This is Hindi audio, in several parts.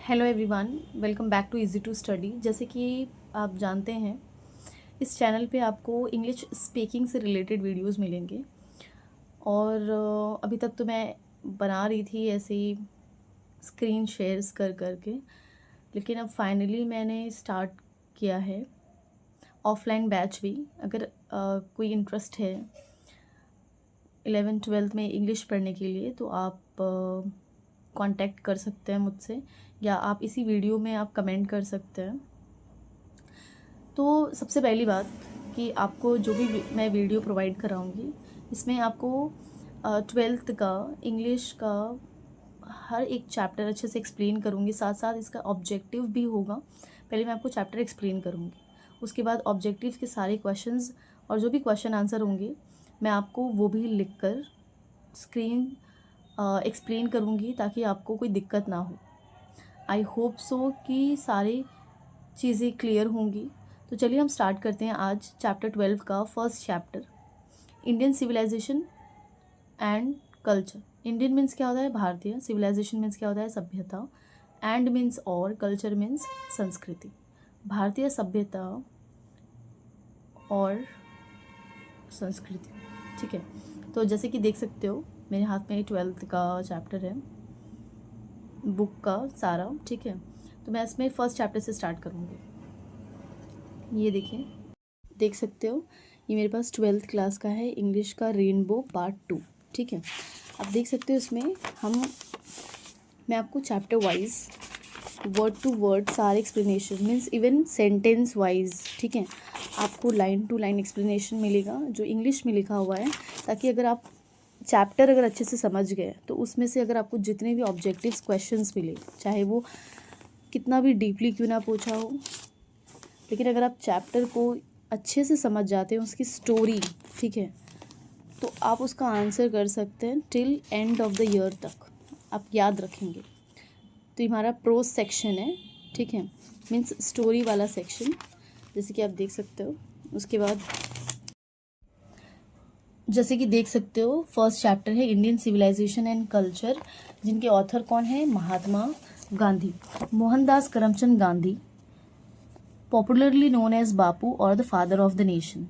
Hello everyone, welcome back to easy to study. जैसे कि आप जानते हैं, इस चैनल पे आपको इंग्लिश स्पीकिंग से रिलेटेड वीडियोस मिलेंगे। और अभी तक तो मैं बना रही थी ऐसे ही स्क्रीन शेयर्स कर करके, लेकिन अब फाइनली मैंने स्टार्ट किया है ऑफलाइन बैच भी। अगर कोई इंटरेस्ट है 11th-12th में इंग्लिश पढ़ने के लिए तो आप कांटेक्ट कर सकते हैं मुझसे, या आप इसी वीडियो में आप कमेंट कर सकते हैं। तो सबसे पहली बात कि आपको जो भी मैं वीडियो प्रोवाइड कराऊंगी, इसमें आपको 12th का इंग्लिश का हर एक चैप्टर अच्छे से एक्सप्लेन करूंगी। साथ साथ इसका ऑब्जेक्टिव भी होगा। पहले मैं आपको चैप्टर एक्सप्लेन करूंगी, उसके बाद ऑब्जेक्टिव के सारे क्वेश्चंस और जो भी क्वेश्चन आंसर होंगे मैं आपको वो भी लिखकर स्क्रीन एक्सप्लेन करूँगी, ताकि आपको कोई दिक्कत ना हो। आई होप सो कि सारी चीज़ें क्लियर होंगी। तो चलिए हम स्टार्ट करते हैं आज चैप्टर 12 का first chapter, Indian civilisation and culture. Indian means क्या होता है? भारतीय। सिविलाइजेशन मीन्स क्या होता है? सभ्यता। एंड मीन्स और, कल्चर मीन्स संस्कृति। भारतीय सभ्यता और संस्कृति, ठीक है। तो जैसे कि देख सकते हो मेरे हाथ में 12th का चैप्टर है, बुक का सारा, ठीक है। तो मैं इसमें फर्स्ट चैप्टर से स्टार्ट करूँगी। ये देखिए, देख सकते हो ये मेरे पास 12th क्लास का है, इंग्लिश का रेनबो पार्ट 2, ठीक है। अब देख सकते हो इसमें मैं आपको chapter wise word to word सारे explanation means even sentence wise, ठीक है, आपको लाइन टू लाइन एक्सप्लेनेशन मिलेगा जो इंग्लिश में लिखा हुआ है, ताकि अगर आप चैप्टर अगर अच्छे से समझ गए तो उसमें से अगर आपको जितने भी ऑब्जेक्टिव्स क्वेश्चंस मिले, चाहे वो कितना भी डीपली क्यों ना पूछा हो, लेकिन अगर आप चैप्टर को अच्छे से समझ जाते हैं, उसकी स्टोरी, ठीक है, तो आप उसका आंसर कर सकते हैं till end of the year तक, आप याद रखेंगे। तो ये हमारा प्रोज सेक्शन है, ठीक है, मीन्स स्टोरी वाला सेक्शन, जैसे कि आप देख सकते हो। उसके बाद जैसे कि देख सकते हो फर्स्ट चैप्टर है इंडियन सिविलाइजेशन एंड कल्चर, जिनके ऑथर कौन है? Mahatma Gandhi, Mohandas Karamchand Gandhi, popularly known as Bapu और the father of the nation.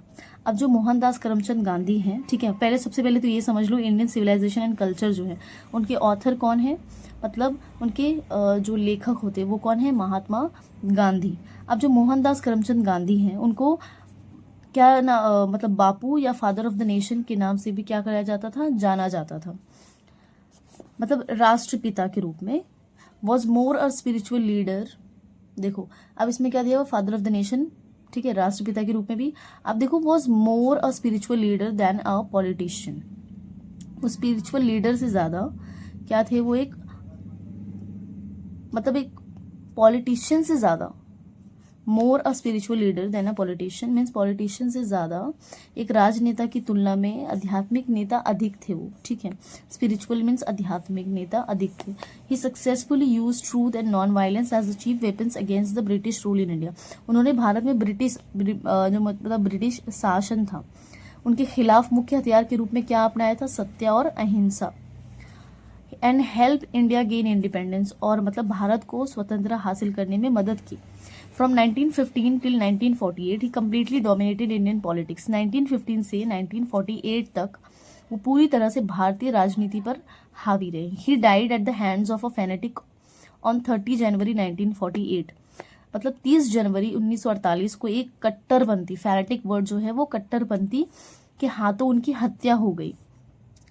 अब जो मोहनदास करमचंद गांधी हैं, ठीक है, सबसे पहले तो ये समझ लो इंडियन सिविलाइजेशन एंड कल्चर जो है उनके ऑथर कौन है, मतलब उनके जो लेखक होते हैं वो कौन है? महात्मा गांधी। अब जो मोहनदास करमचंद गांधी हैं उनको क्या ना मतलब बापू या फादर ऑफ द नेशन के नाम से भी क्या कराया जाता था? जाना जाता था, मतलब राष्ट्रपिता के रूप में। Was more a spiritual leader. देखो अब इसमें क्या दिया हुआ? फादर ऑफ द नेशन, ठीक है, राष्ट्रपिता के रूप में भी। अब देखो was more a spiritual leader than a politician. वो स्पिरिचुअल लीडर से ज्यादा क्या थे? वो एक पॉलिटिशियन से ज्यादा, more a spiritual leader than a politician means politician से ज्यादा एक राजनेता की तुलना में आध्यात्मिक नेता अधिक थे वो, ठीक है। स्पिरिचुअल मीन्स आध्यात्मिक नेता अधिक थे। He successfully use truth and non violence as the chief weapons against the British rule in India. उन्होंने भारत में ब्रिटिश शासन था उनके खिलाफ मुख्य हथियार के रूप में क्या अपनाया था? सत्य और अहिंसा। And help India gain independence, और मतलब भारत को स्वतंत्रता हासिल करने में मदद की। From 1915 till 1948 he completely dominated Indian politics. 1915 से 1948 तक वो पूरी तरह से भारतीय राजनीति पर हावी रहे। He died at the hands of a fanatic on 30 जनवरी 1948, मतलब 30 जनवरी 1948 को एक कट्टरपंथी, फैनेटिक वर्ड जो है वो कट्टरपंथी के हाथों उनकी हत्या हो गई।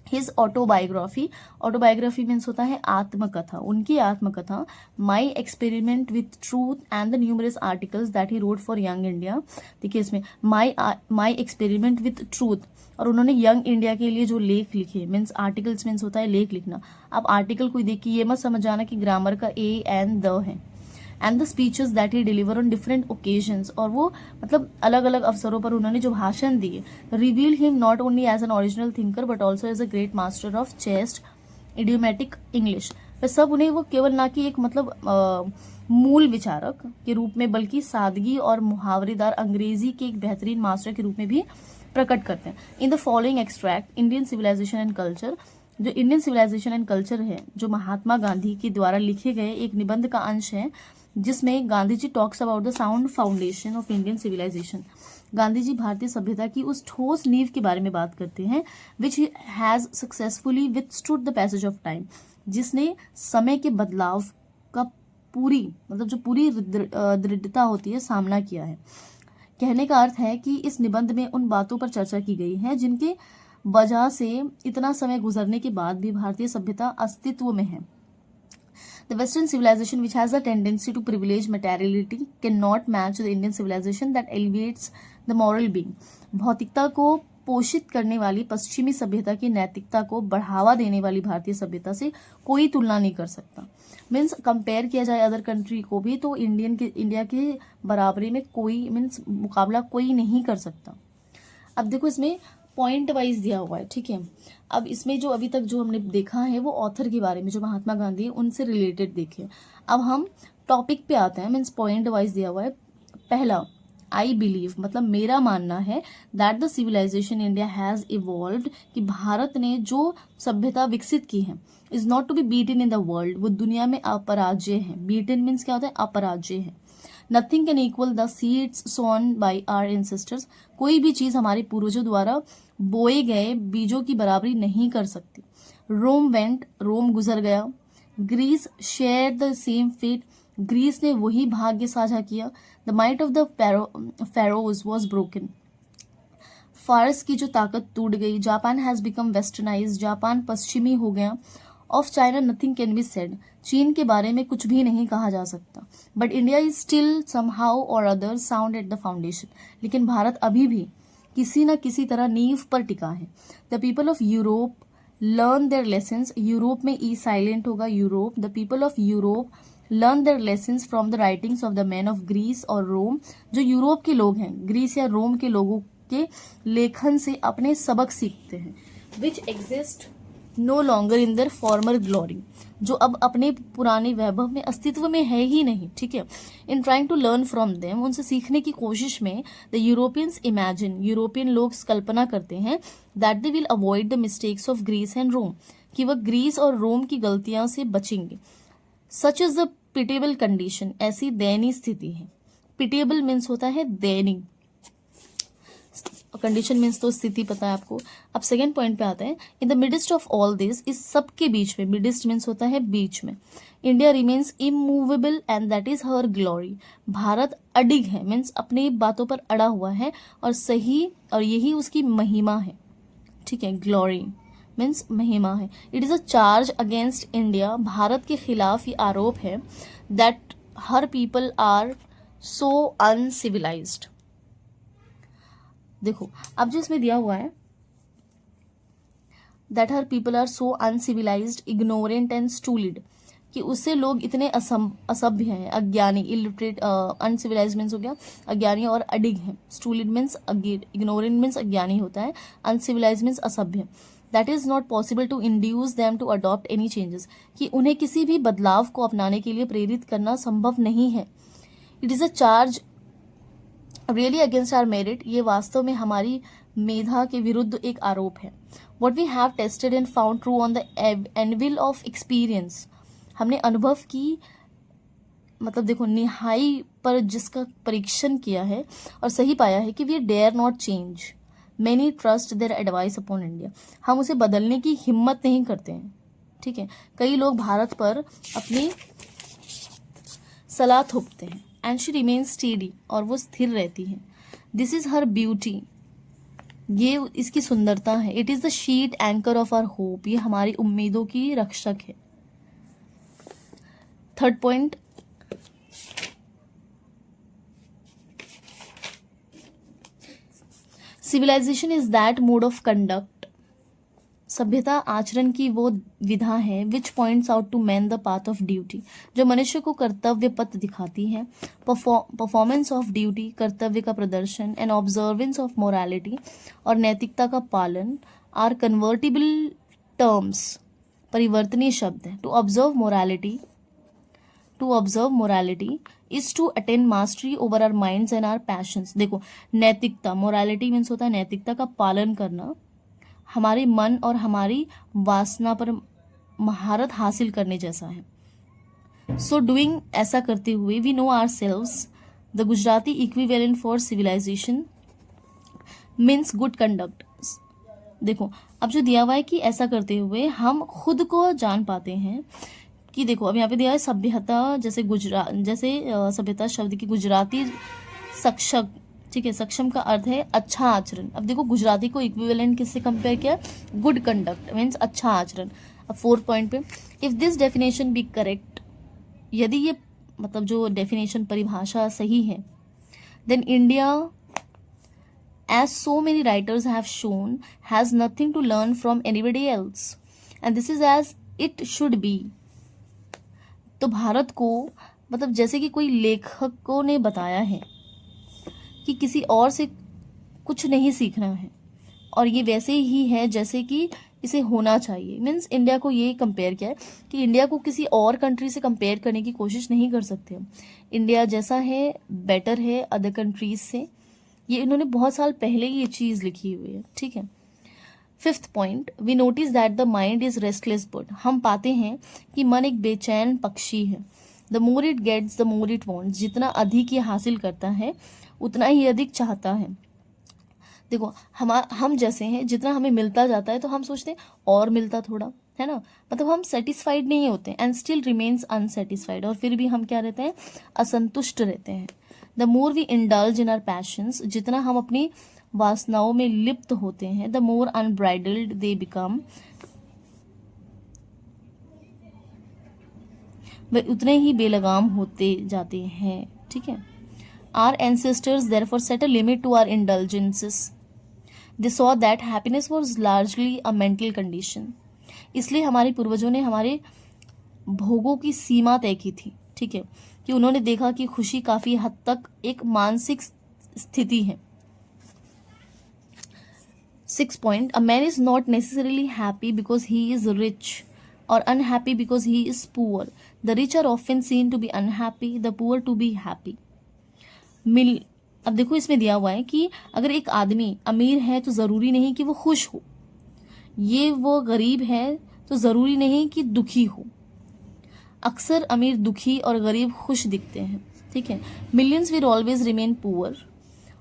हिज ऑटोबायोग्राफी मीन्स होता है आत्मकथा, उनकी आत्मकथा my experiment with truth and the numerous articles that he road for young India. देखिए इसमें माई एक्सपेरिमेंट विथ ट्रूथ, और उन्होंने यंग इंडिया के लिए जो लेख लिखे, मीन्स आर्टिकल्स मीन्स होता है लेख लिखना। अब आर्टिकल कोई देखिए, ये मत समझ जाना कि ग्रामर का ए एंड द है। And the speeches that he deliver on different occasions, और वो मतलब अलग अलग अवसरों पर उन्होंने जो भाषण दिए, reveal him not only as an original thinker but also as a great master of chaste idiomatic English. वे सब उन्हें वो केवल ना कि एक मूल विचारक के रूप में, बल्कि सादगी और मुहावरेदार अंग्रेजी के एक बेहतरीन मास्टर के रूप में भी प्रकट करते हैं। In the following extract Indian civilisation and culture जो इंडियन सिविलाइजेशन एंड कल्चर है, जो महात्मा गांधी के द्वारा लिखे गए एक निबंध का अंश है, जिसमें Gandhi ji talks about the sound foundation of Indian civilisation. Gandhi ji भारतीय सभ्यता की उस ठोस नींव के बारे में बात करते हैं, which has successfully withstood the passage of time, जिसने समय के बदलाव का पूरी मतलब जो पूरी दृढ़ता होती है सामना किया है। कहने का अर्थ है कि इस निबंध में उन बातों पर चर्चा की गई है जिनके वजह से इतना समय गुजरने के बाद भी भारतीय सभ्यता अस्तित्व में है। The Western civilization, which has a tendency to privilege materiality, cannot match the Indian civilization that elevates the moral being. भौतिकता को पोषित करने वाली पश्चिमी सभ्यता की नैतिकता को बढ़ावा देने वाली भारतीय सभ्यता से कोई तुलना नहीं कर सकता। मीन्स कंपेयर किया जाए अदर कंट्री को भी तो इंडिया के बराबरी में कोई मीन्स मुकाबला कोई नहीं कर सकता। अब देखो इसमें पॉइंट वाइज दिया हुआ है, ठीक है। अब इसमें जो अभी तक जो हमने देखा है वो ऑथर के बारे में, जो महात्मा गांधी है उनसे रिलेटेड देखे। अब हम टॉपिक पे आते हैं, मीन्स पॉइंट वाइज दिया हुआ है। पहला, आई बिलीव मतलब मेरा मानना है that the civilisation India has evolved, कि भारत ने जो सभ्यता विकसित की है is not to be beaten in the world, वो दुनिया में अपराजय है। बीटन मीन्स क्या होता है? अपराजय है। Nothing can equal the seeds sown by our ancestors, कोई भी चीज हमारे पूर्वजों द्वारा बोए गए बीजों की बराबरी नहीं कर सकती। रोम वेंट, रोम गुजर गया। Greece share the same fate, Greece ने वही भाग्य साझा किया। The might of the Pharaohs was broken, फारस की जो ताकत टूट गई। Japan has become westernise, Japan पश्चिमी हो गया। Of China nothing can be said, चीन के बारे में कुछ भी नहीं कहा जा सकता। But India is still somehow or other sound at the foundation, लेकिन भारत अभी भी किसी न किसी तरह नींव पर टिका है। The people of Europe learn their lessons, Europe में ई साइलेंट होगा, Europe. The people of Europe learn their lessons from the writings of the man of Greece और रोम, जो यूरोप के लोग हैं, ग्रीस या रोम के लोगों के लेखन से अपने सबक सीखते हैं। Which exist no longer in their former glory, जो अब अपने पुराने वैभव में अस्तित्व में है ही नहीं, ठीक है। In trying to learn from them, उनसे सीखने की कोशिश में द यूरोपियंस इमेजिन, यूरोपियन लोग कल्पना करते हैं that they will avoid the mistakes of Greece and Rome, कि वह ग्रीस और रोम की गलतियां से बचेंगे। Such is the pitiable condition, ऐसी दयनीय स्थिति है। पिटेबल मीन्स होता है दयनीय, कंडीशन मीन्स तो स्थिति पता है आपको। अब सेकेंड पॉइंट पे आते हैं। In the midst of all this, इस सब के बीच में, मिडिस्ट मीन्स होता है बीच में, India remains immovable and that is her glory, Bharat अडिग है मीन्स अपनी बातों पर अड़ा हुआ है और सही, और यही उसकी महिमा है, ठीक है। ग्लोरी मीन्स महिमा है। It is a charge against India, भारत के खिलाफ ये आरोप है that her people are so uncivilised. देखो अब जो इसमें दिया हुआ है that her people are so uncivilised, ignorant and stolid, कि उससे लोग इतने असभ्य हैं, अज्ञानी, इलिटरेट। अनसिविलाइज्ड मीन्स हो गया अज्ञानी और अडिग है। स्टूलिड मीन्स इग्नोरेंट मीन्स अज्ञानी होता है, अनसिविलाइज्ड मीन्स असभ्य। That is not possible to induce them to adopt any changes, कि उन्हें किसी भी बदलाव को अपनाने के लिए प्रेरित करना संभव नहीं है। It is a charge really against our merit, ये वास्तव में हमारी मेधा के विरुद्ध एक आरोप है। What we have tested and found true on the anvil of experience, हमने अनुभव की मतलब देखो निहाई पर जिसका परीक्षण किया है और सही पाया है कि we dare not change, many trust their advice upon India, हम उसे बदलने की हिम्मत नहीं करते हैं, ठीक है। कई लोग भारत पर अपनी सलाह थोपते हैं। एंड शी रिमेन्स स्टेडी, और वो स्थिर रहती है। दिस इज हर ब्यूटी, ये इसकी सुंदरता है। It is the sheet anchor of our hope, ये हमारी उम्मीदों की रक्षक है। Third point, civilisation is that mode of conduct, सभ्यता आचरण की वो विधा है which points out to man the path of duty, जो मनुष्य को कर्तव्य पथ दिखाती है। परफॉर्मेंस ऑफ ड्यूटी, कर्तव्य का प्रदर्शन, एंड ऑब्जर्वेंस ऑफ मोरालिटी, और नैतिकता का पालन, आर कन्वर्टिबल टर्म्स, परिवर्तनीय शब्द है। To observe morality is to attain mastery over our minds and our passions. देखो नैतिकता, मोरालिटी मीन्स होता है नैतिकता का पालन करना, हमारे मन और हमारी वासना पर महारत हासिल करने जैसा है। सो डूइंग, ऐसा करते हुए, we know ourselves, the Gujarati equivalent for civilisation means good conduct. देखो अब जो दिया हुआ है कि ऐसा करते हुए हम खुद को जान पाते हैं कि देखो अब यहाँ पे दिया है सभ्यता, जैसे सभ्यता शब्द की गुजराती सक्षम, ठीक है, सक्षम का अर्थ है अच्छा आचरण। अब देखो गुजराती को इक्विवेलेंट किससे कंपेयर किया, गुड कंडक्ट मीन्स अच्छा आचरण। अब 4 पॉइंट पे, if this definition be correct, यदि ये मतलब जो डेफिनेशन परिभाषा सही है, then India, as so many writers have shown, has nothing to learn from anybody else, and this is as it should be। तो भारत को मतलब जैसे कि कोई लेखकों ने बताया है कि किसी और से कुछ नहीं सीखना है, और ये वैसे ही है जैसे कि इसे होना चाहिए। मीन्स इंडिया को ये कंपेयर किया है कि इंडिया को किसी और कंट्री से कंपेयर करने की कोशिश नहीं कर सकते हम। इंडिया जैसा है बेटर है अदर कंट्रीज से, ये इन्होंने बहुत साल पहले ये चीज़ लिखी हुई है, ठीक है। 5th point, we notice that the mind is restless bird, हम पाते हैं कि मन एक बेचैन पक्षी है। The more it gets the more it wants, जितना अधिक ये हासिल करता है उतना ही अधिक चाहता है। देखो हम जैसे हैं, जितना हमें मिलता जाता है तो हम सोचते हैं और मिलता थोड़ा, है ना, मतलब हम सेटिस्फाइड नहीं होते, एंड स्टिल रिमेन्स अनसेटिस्फाइड, और फिर भी हम क्या रहते हैं, असंतुष्ट रहते हैं। The more we indulge in our passions, जितना हम अपनी वासनाओं में लिप्त होते हैं, the more unbridled they become, वे उतने ही बेलगाम होते जाते हैं, ठीक है। Our ancestors therefore set a limit to our indulgences, they saw that happiness was largely a mental condition, इसलिए हमारे पूर्वजों ने हमारे भोगों की सीमा तय की थी, ठीक है, कि उन्होंने देखा कि खुशी काफी हद तक एक मानसिक स्थिति है। 6 point, a man is not necessarily happy because he is rich or unhappy because he is poor, the rich are often seen to be unhappy, the poor to be happy. अब देखो इसमें दिया हुआ है कि अगर एक आदमी अमीर है तो जरूरी नहीं कि वो खुश हो, ये वो गरीब है तो जरूरी नहीं कि दुखी हो। अक्सर अमीर दुखी और गरीब खुश दिखते हैं, ठीक है। Millions will always remain poor,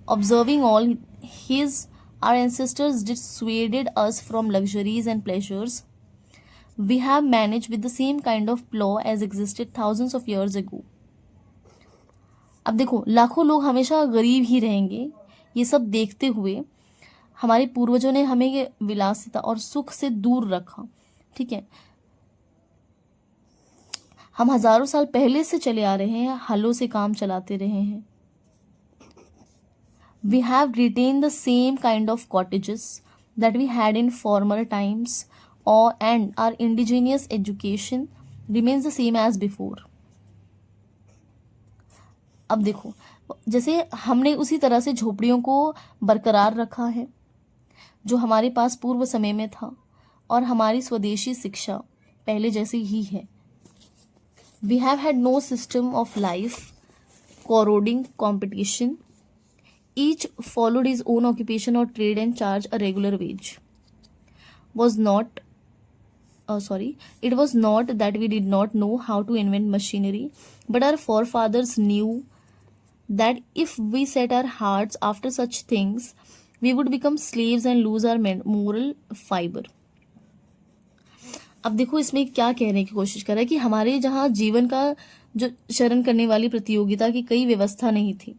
observing all his our ancestors dissuaded us from luxuries and pleasures we have managed with the same kind of plow as existed thousands of years ago। अब देखो लाखों लोग हमेशा गरीब ही रहेंगे, ये सब देखते हुए हमारे पूर्वजों ने हमें ये विलासिता और सुख से दूर रखा, ठीक है। हम हजारों साल पहले से चले आ रहे हैं, हलों से काम चलाते रहे हैं। We have retained the same kind of cottages that we had in former times, and our indigenous education remains the same as before। अब देखो जैसे हमने उसी तरह से झोपड़ियों को बरकरार रखा है जो हमारे पास पूर्व समय में था, और हमारी स्वदेशी शिक्षा पहले जैसी ही है। We have had no system of life corroding competition, each followed his own occupation or trade and charged a regular wage। It was not that we did not know how to invent machinery, but our forefathers knew that if we set our hearts after such things, we would become slaves and lose our moral fiber। अब देखो इसमें क्या कहने की कोशिश कर रहा है कि हमारे जहाँ जीवन का जो शरण करने वाली प्रतियोगिता की कई व्यवस्था नहीं थी,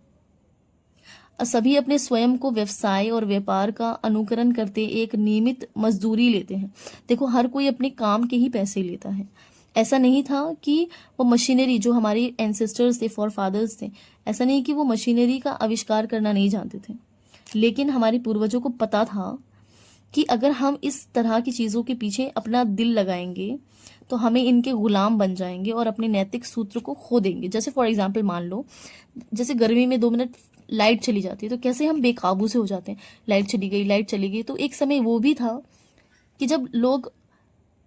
सभी अपने स्वयं को व्यवसाय और व्यापार का अनुकरण करते एक नियमित मजदूरी लेते हैं। देखो हर कोई अपने काम के ही पैसे लेता है, ऐसा नहीं था कि वो मशीनरी, जो हमारे एंसेस्टर्स थे, फॉर फादर्स थे, ऐसा नहीं कि वो मशीनरी का आविष्कार करना नहीं जानते थे, लेकिन हमारे पूर्वजों को पता था कि अगर हम इस तरह की चीज़ों के पीछे अपना दिल लगाएंगे तो हमें इनके गुलाम बन जाएंगे और अपने नैतिक सूत्र को खो देंगे। जैसे फॉर एग्जांपल मान लो, जैसे गर्मी में 2 मिनट लाइट चली जाती है तो कैसे हम बेकाबू से हो जाते हैं, लाइट चली गई। तो एक समय वो भी था कि जब लोग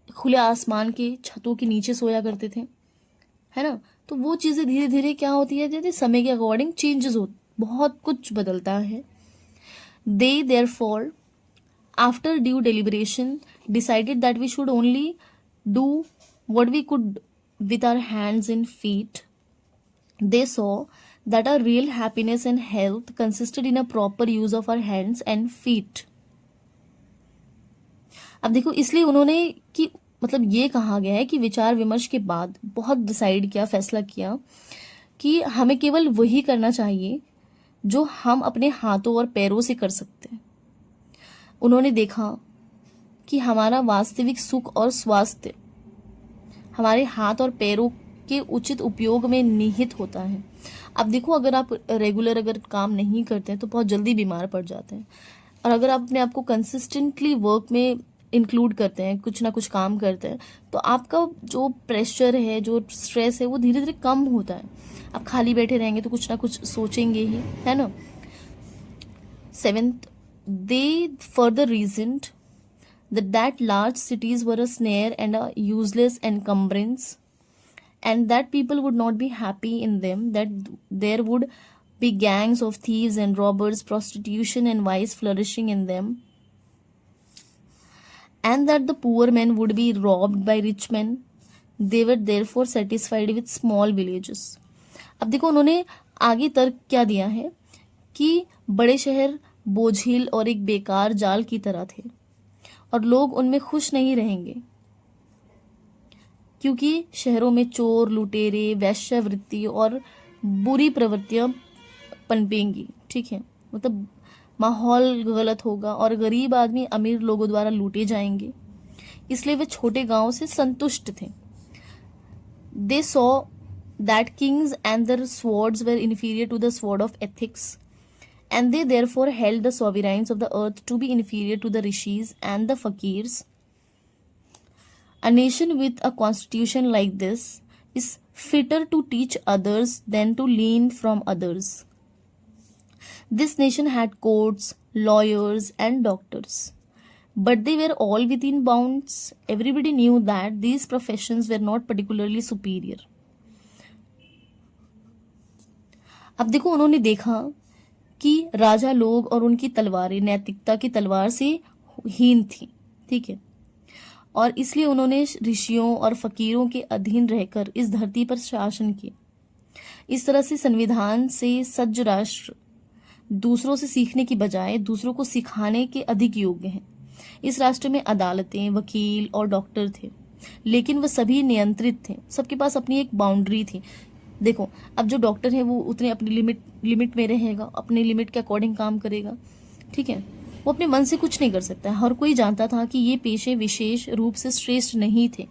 खुले आसमान के छतों के नीचे सोया करते थे, है ना। तो वो चीज़ें धीरे धीरे क्या होती है, जैसे समय के अकॉर्डिंग चेंजेस हो, बहुत कुछ बदलता है। दे therefore after due deliberation, decided that we should only do what we could with our hands and feet. They saw that our real happiness and health consisted in a proper use of our hands and feet. अब देखो, इसलिए उन्होंने कि मतलब ये कहा गया है कि विचार विमर्श के बाद बहुत डिसाइड किया, फैसला किया कि हमें केवल वही करना चाहिए जो हम अपने हाथों और पैरों से कर सकते हैं। उन्होंने देखा कि हमारा वास्तविक सुख और स्वास्थ्य हमारे हाथ और पैरों के उचित उपयोग में निहित होता है। अब देखो, अगर आप रेगुलर अगर काम नहीं करते हैं तो बहुत जल्दी बीमार पड़ जाते हैं, और अगर आप अपने आप को कंसिस्टेंटली वर्क में इंक्लूड करते हैं, कुछ ना कुछ काम करते हैं, तो आपका जो प्रेशर है, जो स्ट्रेस है, वो धीरे धीरे कम होता है। आप खाली बैठे रहेंगे तो कुछ ना कुछ सोचेंगे ही, है ना। 7th, they further reasoned that large cities were a snare and a useless encumbrance, and that people would not be happy in them, that there would be gangs of thieves and robbers, prostitution and vice flourishing in them, and that the poor men would be robbed by rich men. They were therefore satisfied with small villages. अब देखो, उन्होंने आगे तर्क क्या दिया है कि बड़े शहर बोझिल और एक बेकार जाल की तरह थे, और लोग उनमें खुश नहीं रहेंगे, क्योंकि शहरों में चोर, लुटेरे, वैश्यावृत्ति और बुरी प्रवृत्तियां पनपेंगी। ठीक है, मतलब माहौल गलत होगा और गरीब आदमी अमीर लोगों द्वारा लूटे जाएंगे, इसलिए वे छोटे गांवों से संतुष्ट थे। They saw that kings and their swords were inferior to the sword of ethics, and they therefore held the sovereigns of the earth to be inferior to the rishis and the fakirs. A nation with a constitution like this is fitter to teach others than to learn from others. This nation had courts, lawyers, and doctors, but they were all within bounds. Everybody knew that these professions were not particularly superior. अब देखो, उन्होंने देखा कि राजा लोग और उनकी तलवारें नैतिकता की तलवार से हीन थी। ठीक है, और इसलिए उन्होंने ऋषियों और फकीरों के अधीन रहकर इस धरती पर शासन किया। इस तरह से संविधान से सज्ज राष्ट्र दूसरों से सीखने की बजाय दूसरों को सिखाने के अधिक योग्य हैं। इस राष्ट्र में अदालतें, वकील और डॉक्टर थे, लेकिन वह सभी नियंत्रित थे, सबके पास अपनी एक बाउंड्री थी। देखो, अब जो डॉक्टर है वो उतने अपनी लिमिट में रहेगा, अपनी लिमिट के अकॉर्डिंग काम करेगा। ठीक है, वो अपने मन से कुछ नहीं कर सकता है। हर कोई जानता था कि ये पेशे विशेष रूप से श्रेष्ठ नहीं थे।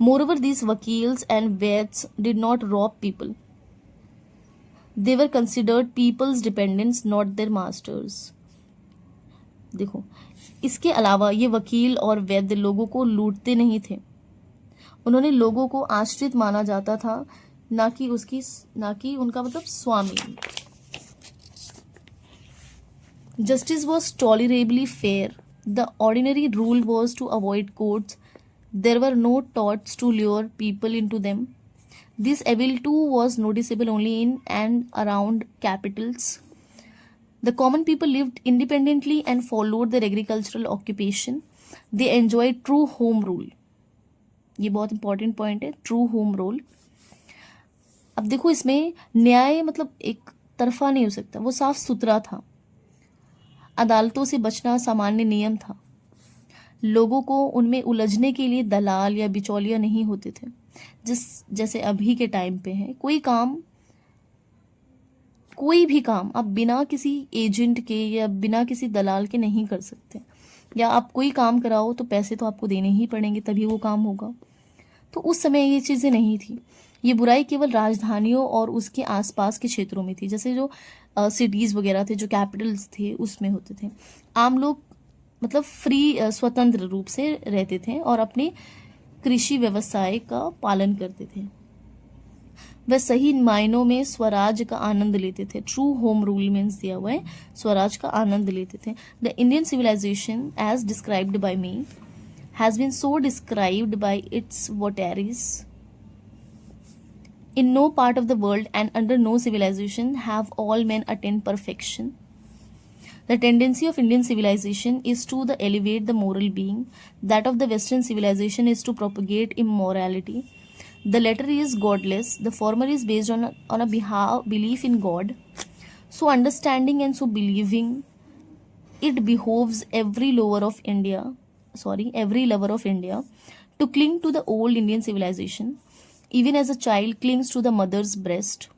Moreover these vakils and vaids did not rob people, they were considered people's dependants, not their masters. देखो, इसके अलावा ये वकील और वैद्य लोगों को लूटते नहीं थे, उन्होंने लोगों को आश्रित माना जाता था, ना कि उनका मतलब स्वामी। Justice was tolerably fair. The ordinary rule was to avoid courts. There were no torts to lure people into them. This evil too was noticeable only in and around capitals. The common people lived independently and followed their agricultural occupation. They enjoyed true home rule. ये बहुत इंपॉर्टेंट पॉइंट है, ट्रू होम रूल। अब देखो, इसमें न्याय मतलब एक तरफा नहीं हो सकता, वो साफ सुथरा था। अदालतों से बचना सामान्य नियम था। लोगों को उनमें उलझने के लिए दलाल या बिचौलिया नहीं होते थे, जैसे अभी के टाइम पे है। कोई भी काम आप बिना किसी एजेंट के या बिना किसी दलाल के नहीं कर सकते, या आप कोई काम कराओ तो पैसे तो आपको देने ही पड़ेंगे, तभी वो काम होगा। तो उस समय ये चीज़ें नहीं थी। ये बुराई केवल राजधानियों और उसके आसपास के क्षेत्रों में थी, जैसे जो सिटीज़ वगैरह थे, जो कैपिटल्स थे, उसमें होते थे। आम लोग मतलब स्वतंत्र रूप से रहते थे और अपने कृषि व्यवसाय का पालन करते थे। वह सही मायनों में स्वराज का आनंद लेते थे। ट्रू होम रूल मीन्स दिया हुआ है, स्वराज का आनंद लेते थे। The Indian civilisation as described by me has been so described by its votaries. In no part of the world and under no civilization have all men attained perfection. The tendency of Indian civilization is to the elevate the moral being. That of the Western civilization is to propagate immorality. The latter is godless. The former is based on a belief in God. So understanding and so believing, it behoves every lover of India to cling to the old Indian civilization, even as a child clings to the mother's breast.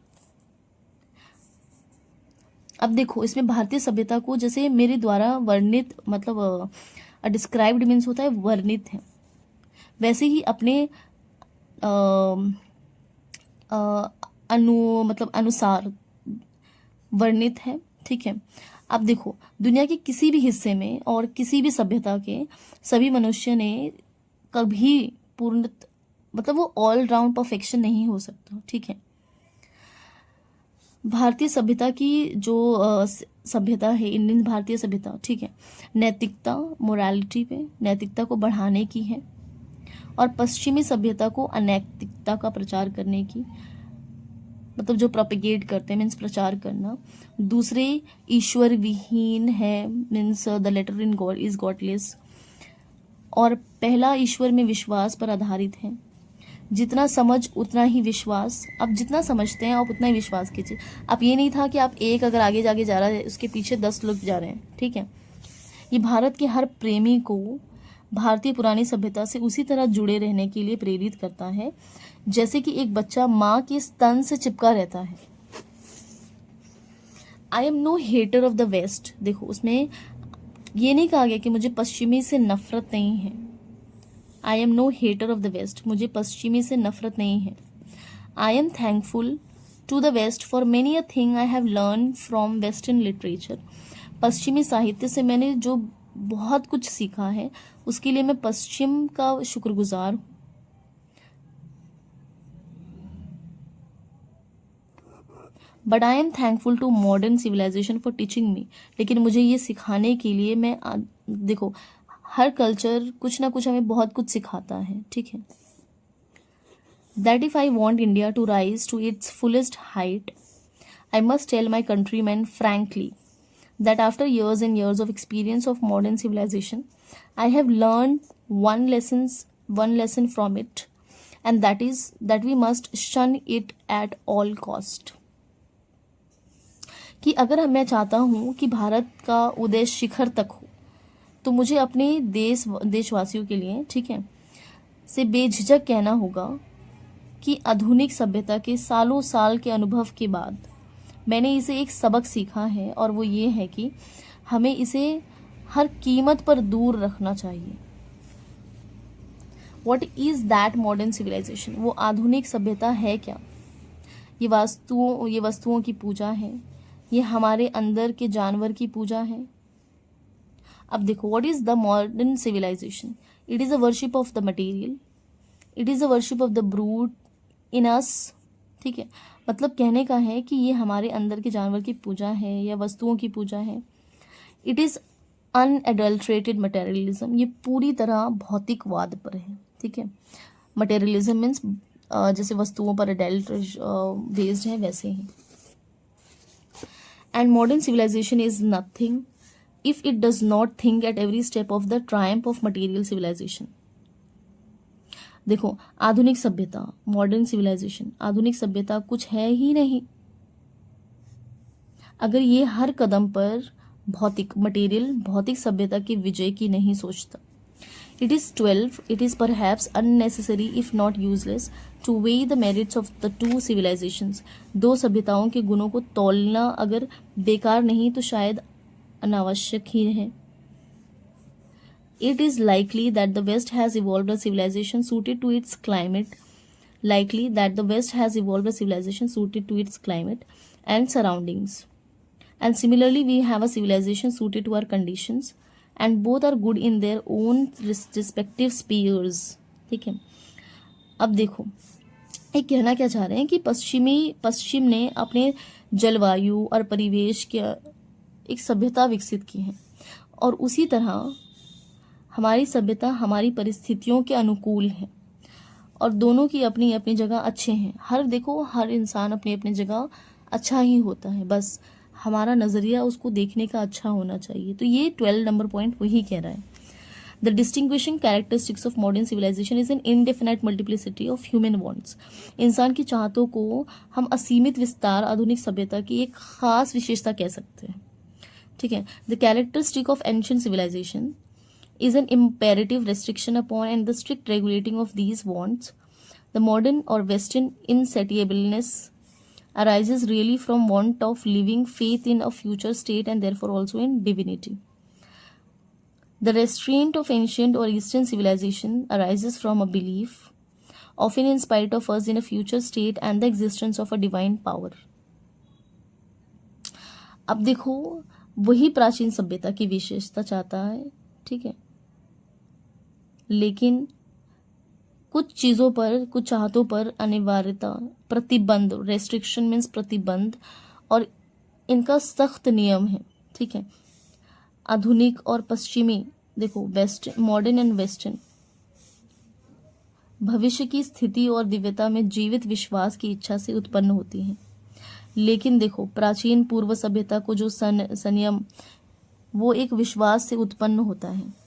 अब देखो इसमें भारतीय सभ्यता को जैसे मेरे द्वारा वर्णित, मतलब डिस्क्राइब्ड मीन्स होता है वर्णित है, वैसे ही अपने अनुसार वर्णित है। ठीक है। अब देखो दुनिया के किसी भी हिस्से में और किसी भी सभ्यता के सभी मनुष्य ने कभी पूर्ण, मतलब वो ऑल राउंड परफेक्शन नहीं हो सकता। ठीक है। भारतीय सभ्यता की जो सभ्यता है, इंडियन भारतीय सभ्यता, ठीक है, नैतिकता, मोरालिटी पे नैतिकता को बढ़ाने की है, और पश्चिमी सभ्यता को अनैतिकता का प्रचार करने की, मतलब जो प्रोपेगेट करते हैं मीन्स प्रचार करना। दूसरे ईश्वर विहीन है means the latter in God is godless, और पहला ईश्वर में विश्वास पर आधारित है। जितना समझ उतना ही विश्वास। अब जितना समझते हैं आप उतना ही विश्वास कीजिए। अब ये नहीं था कि आप एक अगर आगे जाके जा रहा है उसके पीछे 10 लोग जा रहे हैं। ठीक है। ये भारत के हर प्रेमी को भारतीय पुरानी सभ्यता से उसी तरह जुड़े रहने के लिए प्रेरित करता है जैसे कि एक बच्चा माँ के स्तन से चिपका रहता है। I am no hater of the West. देखो उसमें ये नहीं कहा गया कि मुझे पश्चिमी से नफरत नहीं है। I am no hater of the West, मुझे पश्चिमी से नफरत नहीं है। I am thankful to the West for many a thing I have learn from Western literature. पश्चिमी साहित्य से मैंने जो बहुत कुछ सीखा है उसके लिए मैं पश्चिम का शुक्रगुजार हूँ। But I am thankful to modern civilisation for teaching me. लेकिन मुझे ये सिखाने के लिए मैं देखो हर कल्चर कुछ ना कुछ हमें बहुत कुछ सिखाता है। ठीक है। That if I want India to rise to its fullest height, I must tell my countryman frankly that after years and years of experience of modern civilization, I have learned one lesson from it, and that is that we must shun it at all cost. कि अगर मैं चाहता हूँ कि भारत का उदय शिखर तक हो तो मुझे अपने देशवासियों के लिए, ठीक है, से बेझिझक कहना होगा कि आधुनिक सभ्यता के सालों साल के अनुभव के बाद मैंने इसे एक सबक सीखा है, और वो ये है कि हमें इसे हर कीमत पर दूर रखना चाहिए। What is that modern civilization? वो आधुनिक सभ्यता है क्या? ये वस्तुओं की पूजा है, ये हमारे अंदर के जानवर की पूजा है। अब देखो what is the modern civilization? It is a worship of the material. It is a worship of the brute in us. ठीक है, मतलब कहने का है कि ये हमारे अंदर के जानवर की पूजा है या वस्तुओं की पूजा है। इट इज़ अनएडल्ट्रेटेड मटेरियलिज्म, ये पूरी तरह भौतिकवाद पर है। ठीक है। मटेरियलिज्म मीन्स जैसे वस्तुओं पर अडल्ट बेस्ड है वैसे ही। And modern civilisation is nothing if it does not think at every step of the triumph of material civilisation. देखो आधुनिक सभ्यता, मॉडर्न सिविलाइजेशन, आधुनिक सभ्यता कुछ है ही नहीं अगर ये हर कदम पर भौतिक सभ्यता की विजय की नहीं सोचता। It is perhaps unnecessary if not useless to weigh the merits of the two civilisations. दो सभ्यताओं के गुणों को तौलना अगर बेकार नहीं तो शायद अनावश्यक ही है। It is likely that the West has evolved a civilization suited to its climate. And surroundings. And similarly, we have a civilization suited to our conditions, and both are good in their own respective spheres. ठीक है। अब देखो ये कहना क्या चाह रहे हैं कि पश्चिम ने अपने जलवायु और परिवेश के एक सभ्यता विकसित की है, और उसी तरह हमारी सभ्यता हमारी परिस्थितियों के अनुकूल है, और दोनों की अपनी अपनी जगह अच्छे हैं। हर इंसान अपनी अपनी जगह अच्छा ही होता है। बस हमारा नज़रिया उसको देखने का अच्छा होना चाहिए। तो ये 12 नंबर पॉइंट वही कह रहा है। The distinguishing characteristics of modern civilisation is an indefinite multiplicity of human wants. इंसान की चाहतों को हम असीमित विस्तार आधुनिक सभ्यता की एक खास विशेषता कह सकते हैं। ठीक है। The characteristic of ancient civilisation is an imperative restriction upon and the strict regulating of these wants. The modern or Western insatiableness arises really from want of living faith in a future state and therefore also in divinity. The restraint of ancient or Eastern civilization arises from a belief, often in spite of us, in a future state and the existence of a divine power. अब देखो, वही प्राचीन सभ्यता की विशेषता चाहता है, ठीक है, लेकिन कुछ चीज़ों पर, कुछ चाहतों पर अनिवार्यता, प्रतिबंध, रेस्ट्रिक्शन मीन्स प्रतिबंध, और इनका सख्त नियम है। ठीक है। आधुनिक और पश्चिमी, देखो वेस्ट, मॉडर्न एंड वेस्टर्न, भविष्य की स्थिति और दिव्यता में जीवित विश्वास की इच्छा से उत्पन्न होती हैं। लेकिन देखो, प्राचीन पूर्व सभ्यता को जो संयम, वो एक विश्वास से उत्पन्न होता है,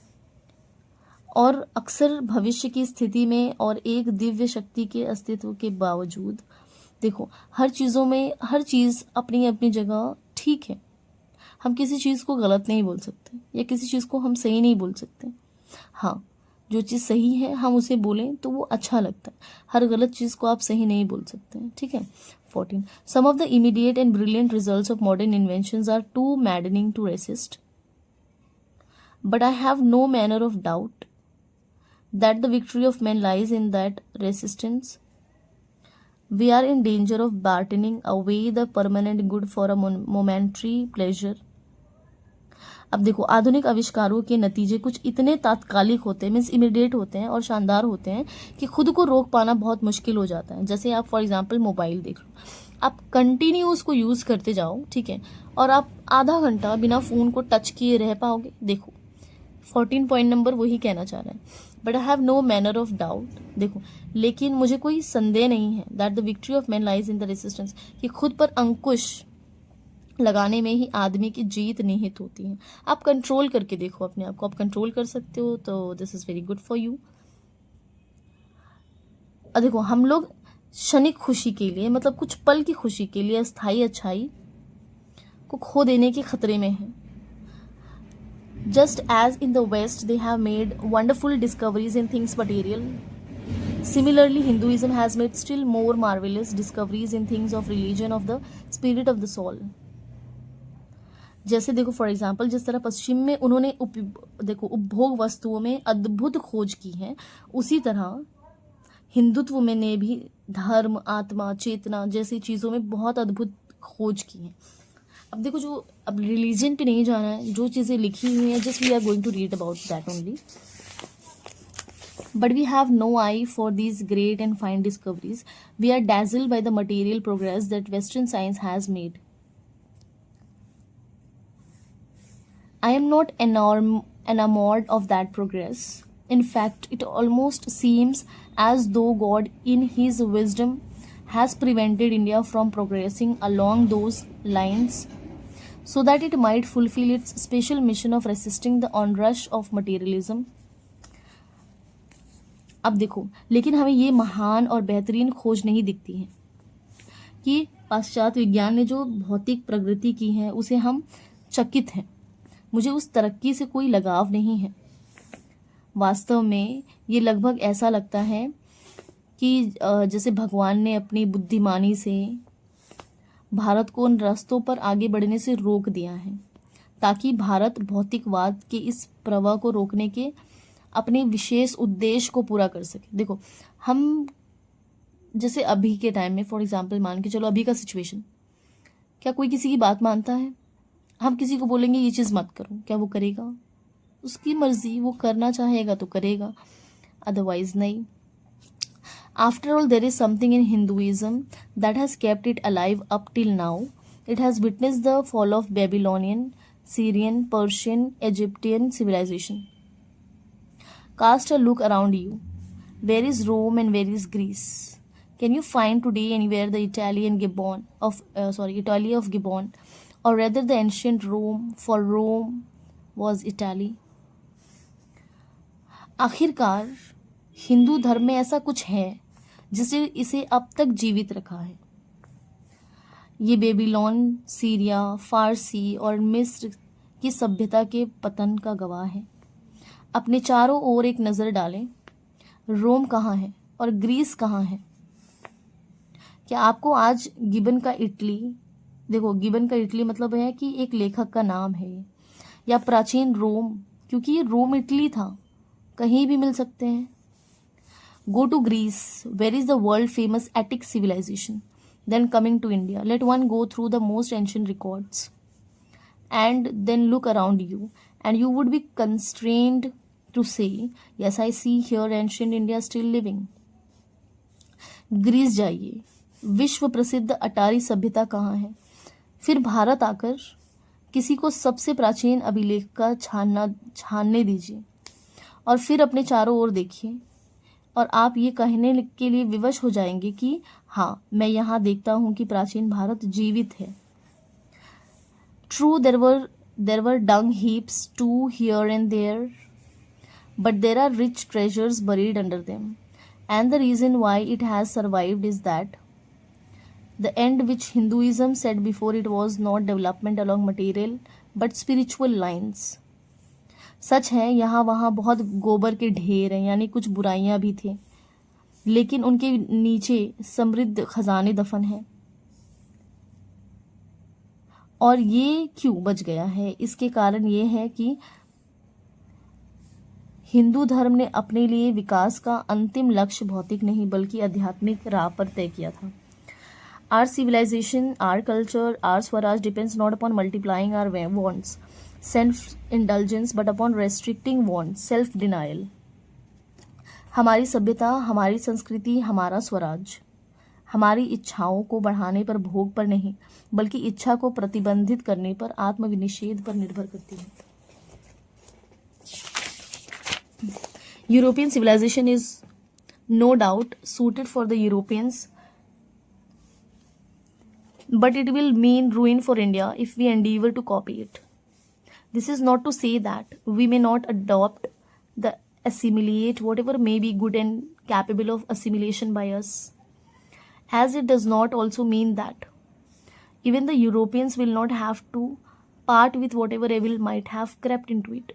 और अक्सर भविष्य की स्थिति में और एक दिव्य शक्ति के अस्तित्व के बावजूद, देखो हर चीज़ों में, हर चीज़ अपनी अपनी जगह ठीक है। हम किसी चीज़ को गलत नहीं बोल सकते या किसी चीज़ को हम सही नहीं बोल सकते। हाँ, जो चीज़ सही है हम उसे बोलें तो वो अच्छा लगता है। हर गलत चीज़ को आप सही नहीं बोल सकते हैं। ठीक है। 14. Some of the immediate and brilliant results of modern inventions are too maddening to resist. But I have no manner of doubt that the victory of man lies in that resistance. We are in danger of bartering away the permanent good for a momentary pleasure. अब देखो, आधुनिक आविष्कारों के नतीजे कुछ इतने तात्कालिक होते हैं, मीन्स इमीडिएट होते हैं और शानदार होते हैं कि खुद को रोक पाना बहुत मुश्किल हो जाता है। जैसे आप फॉर एग्जांपल मोबाइल देख लो, आप कंटिन्यू उसको यूज़ करते जाओ, ठीक है, और आप आधा घंटा बिना फ़ोन को टच किए रह पाओगे? देखो 14 पॉइंट नंबर वही कहना चाह रहा है। But I have no manner of doubt, देखो, लेकिन मुझे कोई संदेह नहीं है, that the victory of man lies in the resistance, कि खुद पर अंकुश लगाने में ही आदमी की जीत निहित होती है। आप कंट्रोल करके देखो अपने आप को, आप कंट्रोल कर सकते हो तो this is very good for you. देखो, हम लोग क्षणिक खुशी के लिए, मतलब कुछ पल की खुशी के लिए अस्थायी अच्छाई को खो देने के खतरे में हैं। Just as in the West they have made wonderful discoveries in things material, similarly Hinduism has made still more marvelous discoveries in things of religion, of the spirit of the soul. जैसे देखो फॉर एग्जाम्पल, जिस तरह पश्चिम में उन्होंने देखो उपभोग वस्तुओं में अद्भुत खोज की है, उसी तरह हिंदुत्व में ने भी धर्म, आत्मा, चेतना जैसी चीज़ों में बहुत अद्भुत खोज की है। अब देखो, जो अब रिलीजन पे नहीं जाना है, जो चीज़ें लिखी हुई हैं, just we are going to read about that only, but we have no eye for these great and fine discoveries. We are dazzled by the material progress that Western science has made. I am not enamored of that progress. In fact, it almost seems as though God, in His wisdom, has prevented India from progressing along those lines, so that it might fulfill its special mission of resisting the onrush of materialism. अब देखो, लेकिन हमें ये महान और बेहतरीन खोज नहीं दिखती है कि पाश्चात्य विज्ञान ने जो भौतिक प्रगति की है उसे हम चकित हैं। मुझे उस तरक्की से कोई लगाव नहीं है। वास्तव में ये लगभग ऐसा लगता है कि जैसे भगवान ने अपनी बुद्धिमानी से भारत को उन रास्तों पर आगे बढ़ने से रोक दिया है, ताकि भारत भौतिकवाद के इस प्रवाह को रोकने के अपने विशेष उद्देश्य को पूरा कर सके। देखो, हम जैसे अभी के टाइम में फॉर एग्जांपल मान के चलो, अभी का सिचुएशन, क्या कोई किसी की बात मानता है? हम किसी को बोलेंगे ये चीज़ मत करो, क्या वो करेगा? उसकी मर्जी, वो करना चाहेगा तो करेगा, अदरवाइज नहीं। After all, there is something in Hinduism that has kept it alive up till now. It has witnessed the fall of Babylonian, Syrian, Persian, Egyptian civilization. Cast a look around you. Where is Rome and where is Greece? Can you find today anywhere the Italy of Gibbon, or rather the ancient Rome, for Rome was Italy. आखिरकार हिंदू धर्म में ऐसा कुछ है जिसे इसे अब तक जीवित रखा है। ये बेबीलोन, सीरिया, फारसी और मिस्र की सभ्यता के पतन का गवाह है। अपने चारों ओर एक नज़र डालें, रोम कहाँ है और ग्रीस कहाँ है? क्या आपको आज गिबन का इटली, देखो गिबन का इटली मतलब है कि एक लेखक का नाम है, या प्राचीन रोम, क्योंकि ये रोम इटली था, कहीं भी मिल सकते हैं। Go to Greece, where is the world famous Attic civilisation? Then coming to India, let one go through the most ancient records and then look around you, and you would be constrained to say, yes, I see here ancient India still living. Greece जाइए, विश्व प्रसिद्ध अटारी सभ्यता कहाँ है? फिर भारत आकर किसी को सबसे प्राचीन अभिलेख का छानने दीजिए और फिर अपने चारों ओर देखिए, और आप ये कहने के लिए विवश हो जाएंगे कि हाँ, मैं यहाँ देखता हूँ कि प्राचीन भारत जीवित है। True, there were dung heaps too here and there, but there are rich treasures buried under them, and the reason why it has survived is that the end which Hinduism set before it was not development along material but spiritual lines. सच है, यहाँ वहाँ बहुत गोबर के ढेर हैं, यानी कुछ बुराइयाँ भी थी, लेकिन उनके नीचे समृद्ध खजाने दफन हैं। और ये क्यों बच गया है? इसके कारण ये है कि हिंदू धर्म ने अपने लिए विकास का अंतिम लक्ष्य भौतिक नहीं बल्कि आध्यात्मिक राह पर तय किया था। Our civilisation, our culture, our swaraj depends not upon multiplying our wants, self indulgence, but upon restricting want, self denial. हमारी सभ्यता, हमारी संस्कृति, हमारा स्वराज हमारी इच्छाओं को बढ़ाने पर, भोग पर नहीं, बल्कि इच्छा को प्रतिबंधित करने पर, आत्मविनिषेध पर निर्भर करती है। European civilisation is no doubt suited for the Europeans, but it will mean ruin for India if we endeavor to copy it. This is not to say that we may not adopt the assimilate whatever may be good and capable of assimilation by us, as it does not also mean that even the Europeans will not have to part with whatever evil might have crept into it.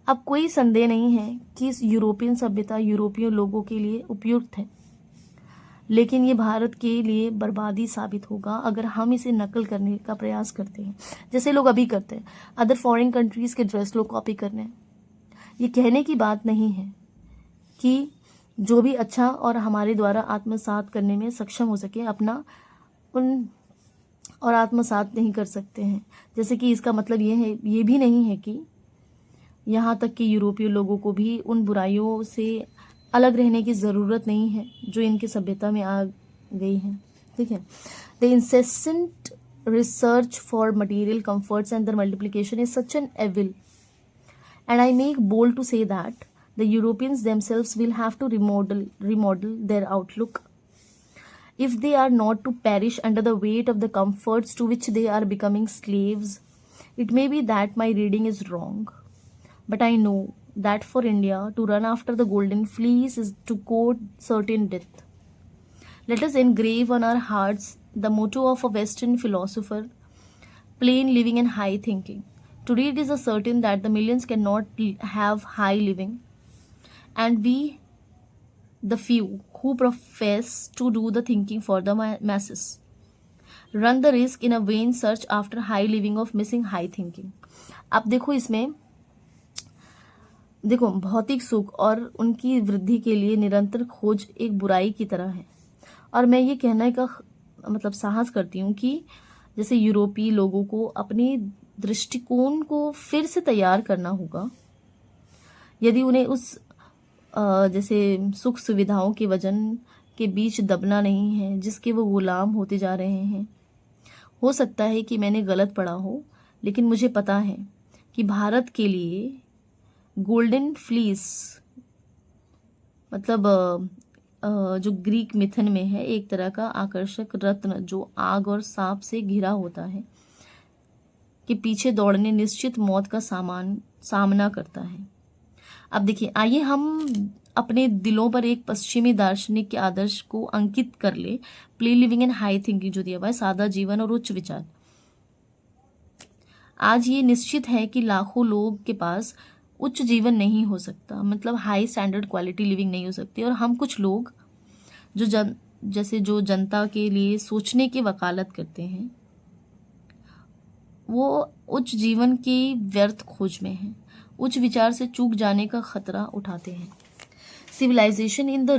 अब कोई संदेह नहीं है कि इस यूरोपियन सभ्यता यूरोपीय लोगों के लिए उपयुक्त है, लेकिन ये भारत के लिए बर्बादी साबित होगा अगर हम इसे नकल करने का प्रयास करते हैं, जैसे लोग अभी करते हैं। अदर फॉरेन कंट्रीज़ के ड्रेस लोग कॉपी कर रहे हैं। ये कहने की बात नहीं है कि जो भी अच्छा और हमारे द्वारा आत्मसात करने में सक्षम हो सके अपना उन और आत्मसात नहीं कर सकते हैं। जैसे कि इसका मतलब ये भी नहीं है कि यहाँ तक कि यूरोपीय लोगों को भी उन बुराइयों से अलग रहने की ज़रूरत नहीं है जो इनकी सभ्यता में आ गई हैं। ठीक है। The incessant research for material comforts and their multiplication is such an evil, and I make bold to say that the Europeans themselves will have to remodel their outlook if they are not to perish under the weight of the comforts to which they are becoming slaves. It may be that my reading is wrong, but I know that for India to run after the golden fleece is to court certain death. Let us engrave on our hearts the motto of a Western philosopher, plain living and high thinking. Today it is certain that the millions cannot have high living, and we, the few who profess to do the thinking for the masses, run the risk in a vain search after high living of missing high thinking. अब देखो इसमें भौतिक सुख और उनकी वृद्धि के लिए निरंतर खोज एक बुराई की तरह है, और मैं ये कहने का मतलब साहस करती हूँ कि जैसे यूरोपीय लोगों को अपने दृष्टिकोण को फिर से तैयार करना होगा यदि उन्हें उस जैसे सुख सुविधाओं के वजन के बीच दबना नहीं है जिसके वो गुलाम होते जा रहे हैं। हो सकता है कि मैंने गलत पढ़ा हो, लेकिन मुझे पता है कि भारत के लिए गोल्डन फ्लीस मतलब जो ग्रीक मिथन में है, एक तरह का आकर्षक रत्न जो आग और सांप से घिरा होता है, कि पीछे दौड़ने निश्चित मौत का सामना करता है। अब देखिए, आइए हम अपने दिलों पर एक पश्चिमी दार्शनिक के आदर्श को अंकित कर ले। Play living and high thinking जो दिया हुआ है, सादा जीवन और उच्च विचार। आज ये निश्चित है कि लाखों लोग के पास उच्च जीवन नहीं हो सकता, मतलब हाई स्टैंडर्ड क्वालिटी लिविंग नहीं हो सकती, और हम कुछ लोग जो जनता के लिए सोचने की वकालत करते हैं, वो उच्च जीवन की व्यर्थ खोज में हैं, उच्च विचार से चूक जाने का खतरा उठाते हैं। Civilization in the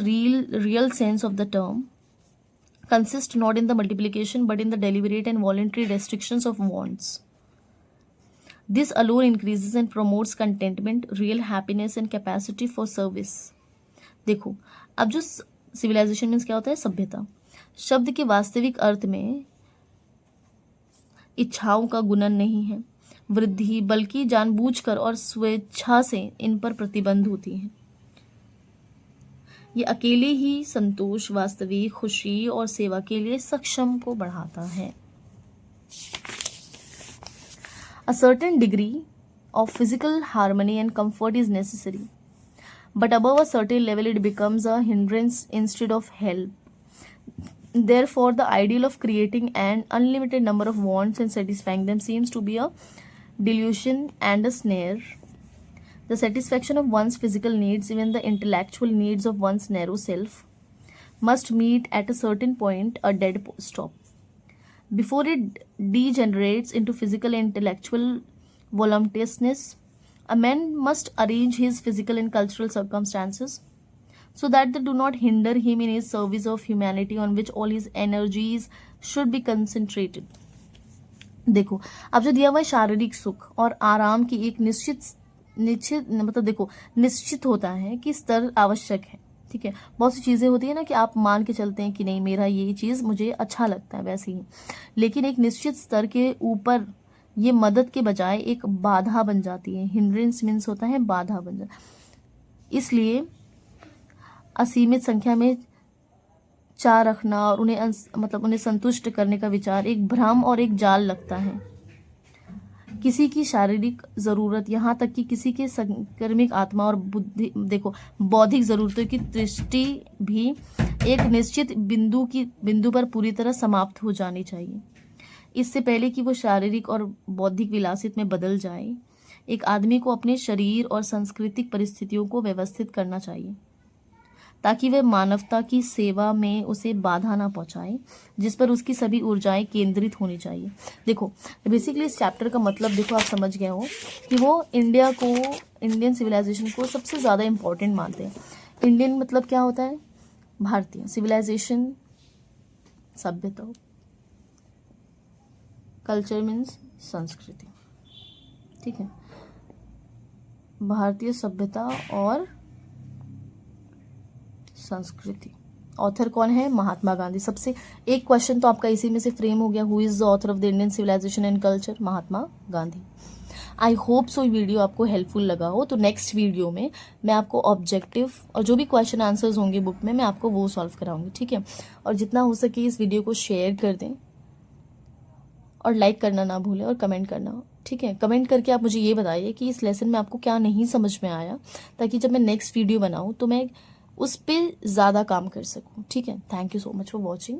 real sense of the term consists not in the multiplication but in the deliberate and voluntary restrictions of wants. This alone increases and promotes contentment, real happiness and capacity for service. देखो, अब जो civilization means क्या होता है? सभ्यता। शब्द के वास्तविक अर्थ में इच्छाओं का गुणन नहीं है वृद्धि, बल्कि जानबूझकर और स्वेच्छा से इन पर प्रतिबंध होती है। ये अकेले ही संतोष, वास्तविक खुशी और सेवा के लिए सक्षम को बढ़ाता है। A certain degree of physical harmony and comfort is necessary, but above a certain level it becomes a hindrance instead of help. Therefore, the ideal of creating an unlimited number of wants and satisfying them seems to be a delusion and a snare. The satisfaction of one's physical needs, even the intellectual needs of one's narrow self, must meet at a certain point a dead stop. Before it degenerates into physical and intellectual voluptuousness, a man must arrange his physical and cultural circumstances so that they do not hinder him in his service of humanity on which all his energies should be concentrated. देखो, अब जो दिया हुआ है शारीरिक सुख और आराम की एक निश्चित होता है कि स्तर आवश्यक है। ठीक है, बहुत सी चीज़ें होती है ना कि आप मान के चलते हैं कि नहीं, मेरा ये चीज़ मुझे अच्छा लगता है, वैसे ही, लेकिन एक निश्चित स्तर के ऊपर ये मदद के बजाय एक बाधा बन जाती है। हिंड्रेंस मीन्स होता है बाधा बन जाता। इसलिए असीमित संख्या में चाह रखना और उन्हें संतुष्ट करने का विचार एक भ्रम और एक जाल लगता है। किसी की शारीरिक जरूरत, यहाँ तक कि किसी के संक्रमिक आत्मा और बौद्धिक जरूरतों की दृष्टि भी एक निश्चित बिंदु पर पूरी तरह समाप्त हो जानी चाहिए। इससे पहले कि वो शारीरिक और बौद्धिक विलासित में बदल जाए, एक आदमी को अपने शरीर और सांस्कृतिक परिस्थितियों को व्यवस्थित करना चाहिए ताकि वह मानवता की सेवा में उसे बाधा ना पहुंचाए, जिस पर उसकी सभी ऊर्जाएं केंद्रित होनी चाहिए। देखो, बेसिकली इस चैप्टर का मतलब देखो, आप समझ गए हो कि वो इंडियन सिविलाइजेशन को सबसे ज़्यादा इम्पोर्टेंट मानते हैं। इंडियन मतलब क्या होता है? भारतीय। सिविलाइजेशन सभ्यता, कल्चर मीन्स संस्कृति। ठीक है, भारतीय सभ्यता और संस्कृति। ऑथर कौन है? महात्मा गांधी। सबसे एक क्वेश्चन तो आपका इसी में से फ्रेम हो गया, who is the author of the Indian civilisation and culture? Mahatma Gandhi. I hope so video आपको हेल्पफुल लगा हो। तो नेक्स्ट वीडियो में मैं आपको ऑब्जेक्टिव और जो भी क्वेश्चन आंसर्स होंगे बुक में, मैं आपको वो सॉल्व कराऊंगी। ठीक है, और जितना हो सके इस वीडियो को शेयर कर दें और लाइक करना ना भूलें और कमेंट करना। ठीक है, कमेंट करके आप मुझे ये बताइए कि इस लेसन में आपको क्या नहीं समझ में आया, ताकि जब मैं नेक्स्ट वीडियो बनाऊँ तो मैं उस पर ज़्यादा काम कर सकूँ। ठीक है, thank you so much for watching.